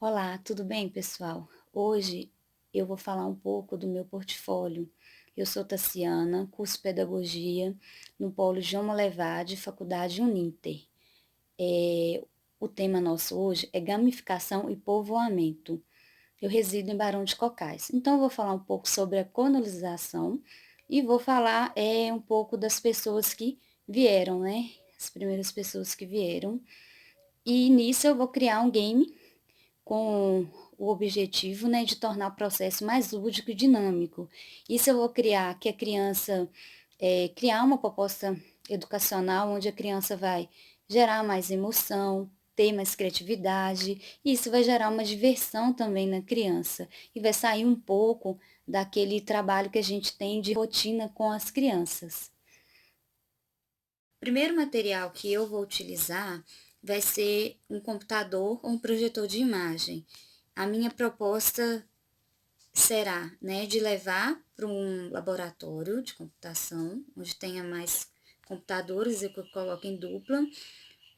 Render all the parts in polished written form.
Olá, tudo bem, pessoal? Hoje eu vou falar um pouco do meu portfólio. Eu sou Tassiana, curso Pedagogia no Polo João Molevade, Faculdade Uninter. O tema nosso hoje é gamificação e povoamento. Eu resido em Barão de Cocais. Então, eu vou falar um pouco sobre a colonização e vou falar um pouco das pessoas que vieram, né? As primeiras pessoas que vieram. E nisso eu vou criar um game com o objetivo, né, de tornar o processo mais lúdico e dinâmico. Isso eu vou criar que a criança, criar uma proposta educacional onde a criança vai gerar mais emoção, ter mais criatividade, e isso vai gerar uma diversão também na criança, e vai sair um pouco daquele trabalho que a gente tem de rotina com as crianças. O primeiro material que eu vou utilizar vai ser um computador ou um projetor de imagem. A minha proposta será, né, de levar para um laboratório de computação, onde tenha mais computadores e que eu coloque em dupla,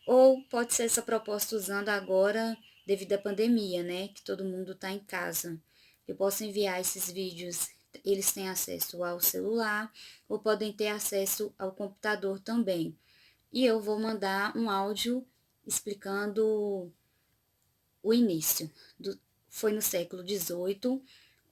ou pode ser essa proposta usando agora, devido à pandemia, né, que todo mundo está em casa. Eu posso enviar esses vídeos, eles têm acesso ao celular, ou podem ter acesso ao computador também. E eu vou mandar um áudio explicando o início. Foi no século XVIII,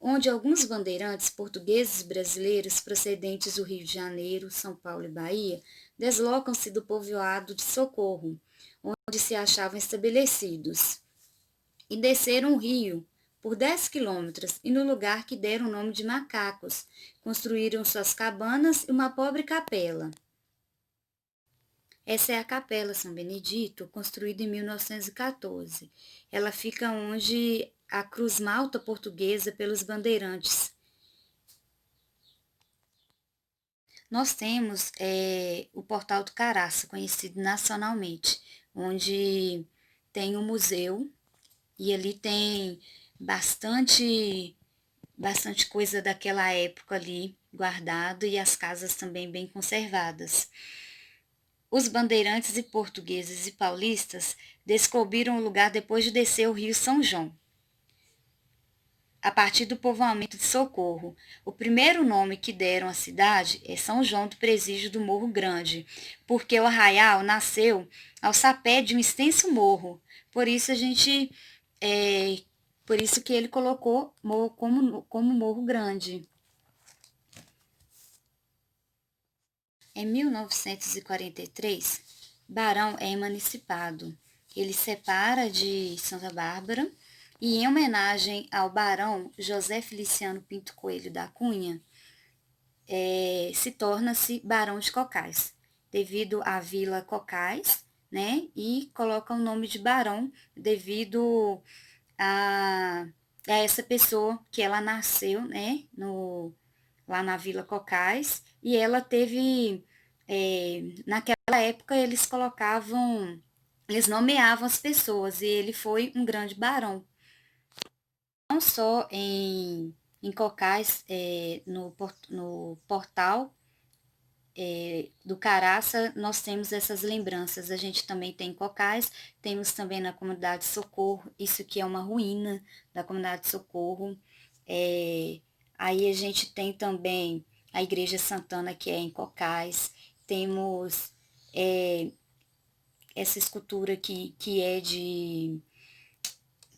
onde alguns bandeirantes portugueses brasileiros procedentes do Rio de Janeiro, São Paulo e Bahia deslocam-se do povoado de Socorro, onde se achavam estabelecidos, e desceram o rio por 10 quilômetros e no lugar que deram o nome de Macacos, construíram suas cabanas e uma pobre capela. Essa é a Capela São Benedito, construída em 1914. Ela fica onde a Cruz Malta portuguesa pelos bandeirantes. Nós temos o Portal do Caraça, conhecido nacionalmente, onde tem um museu e ali tem bastante coisa daquela época ali guardado e as casas também bem conservadas. Os bandeirantes e portugueses e paulistas descobriram o lugar depois de descer o rio São João, a partir do povoamento de Socorro. O primeiro nome que deram à cidade é São João do Presídio do Morro Grande, porque o arraial nasceu ao sapé de um extenso morro. Por isso a gente, é, por isso que ele colocou morro como Morro Grande. Em 1943, Barão é emancipado. Ele separa de Santa Bárbara e, em homenagem ao Barão José Feliciano Pinto Coelho da Cunha, se torna-se Barão de Cocais, devido à Vila Cocais, né? E coloca o nome de Barão devido a essa pessoa que ela nasceu, né? Lá na Vila Cocais, e ela teve, naquela época eles nomeavam as pessoas, e ele foi um grande barão. Não só em Cocais, no portal do Caraça, nós temos essas lembranças. A gente também tem em Cocais, temos também na comunidade Socorro, isso que é uma ruína da comunidade Socorro. É, Aí a gente tem também a Igreja Santana, que é em Cocais, temos é, essa escultura que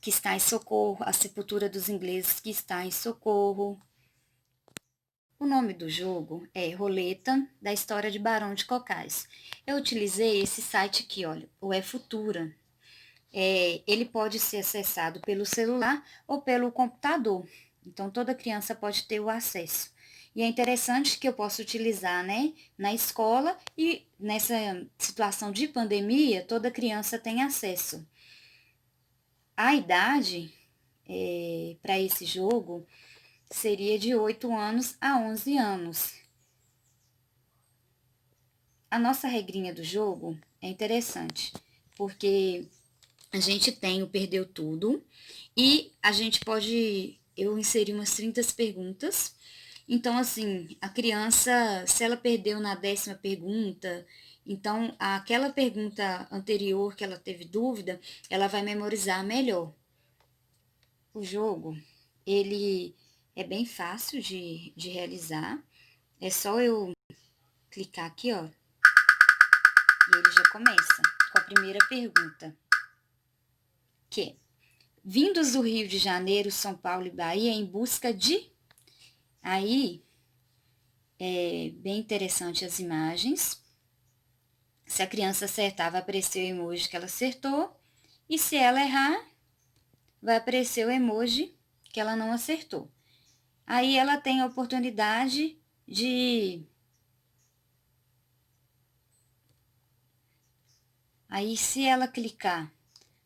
está em Socorro, a sepultura dos ingleses que está em Socorro. O nome do jogo é Roleta, da história de Barão de Cocais. Eu utilizei esse site aqui, olha, o eFutura. Ele pode ser acessado pelo celular ou pelo computador. Então, toda criança pode ter o acesso. E é interessante que eu possa utilizar, né, na escola e nessa situação de pandemia, toda criança tem acesso. A idade para esse jogo seria de 8 anos a 11 anos. A nossa regrinha do jogo é interessante, porque a gente tem o Perdeu Tudo e a gente pode, eu inseri umas 30 perguntas. Então, assim, a criança, se ela perdeu na 10ª pergunta, então aquela pergunta anterior que ela teve dúvida, ela vai memorizar melhor. O jogo, ele é bem fácil de realizar. É só eu clicar aqui, ó, e ele já começa com a primeira pergunta, que é: vindos do Rio de Janeiro, São Paulo e Bahia em busca de... Aí, é bem interessante as imagens. Se a criança acertar, vai aparecer o emoji que ela acertou. E se ela errar, vai aparecer o emoji que ela não acertou. Aí ela tem a oportunidade de... Aí, se ela clicar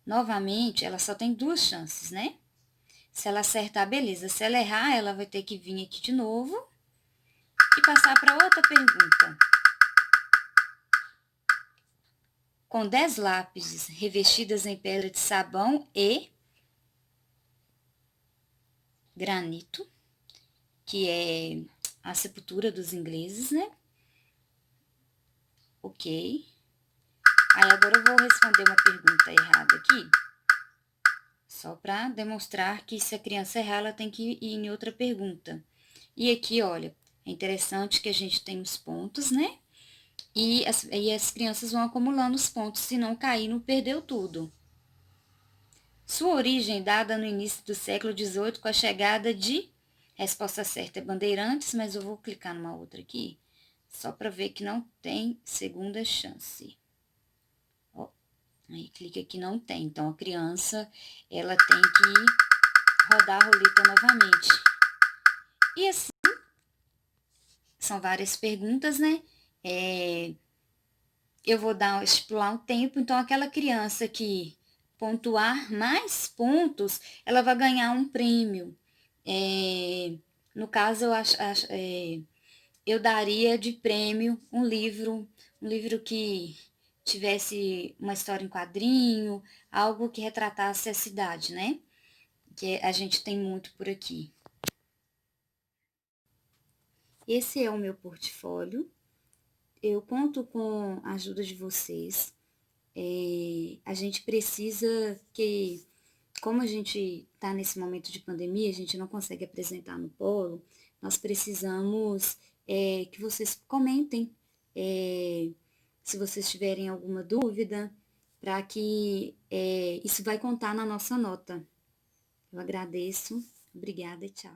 novamente, ela só tem 2 chances, né? Se ela acertar, beleza. Se ela errar, ela vai ter que vir aqui de novo e passar para outra pergunta. Com 10 lápis revestidas em pedra de sabão e granito, que é a sepultura dos ingleses, né? Ok. Aí agora eu vou responder uma pergunta errada aqui, só para demonstrar que se a criança errar, ela tem que ir em outra pergunta. E aqui, olha, é interessante que a gente tem os pontos, né? E as crianças vão acumulando os pontos, se não cair, não perdeu tudo. Sua origem dada no início do século XVIII com a chegada de... Resposta certa é Bandeirantes, mas eu vou clicar numa outra aqui, só para ver que não tem segunda chance. Ó, aí clica aqui, não tem. Então, a criança, ela tem que rodar a roleta novamente. E assim, são várias perguntas, né? Eu vou estipular um tempo, então aquela criança que pontuar mais pontos, ela vai ganhar um prêmio. No caso, eu daria de prêmio um livro que tivesse uma história em quadrinho, algo que retratasse a cidade, né? Que a gente tem muito por aqui. Esse é o meu portfólio. Eu conto com a ajuda de vocês. A gente precisa que, como a gente está nesse momento de pandemia, a gente não consegue apresentar no polo, nós precisamos que vocês comentem se vocês tiverem alguma dúvida, para que isso vai contar na nossa nota. Eu agradeço, obrigada e tchau.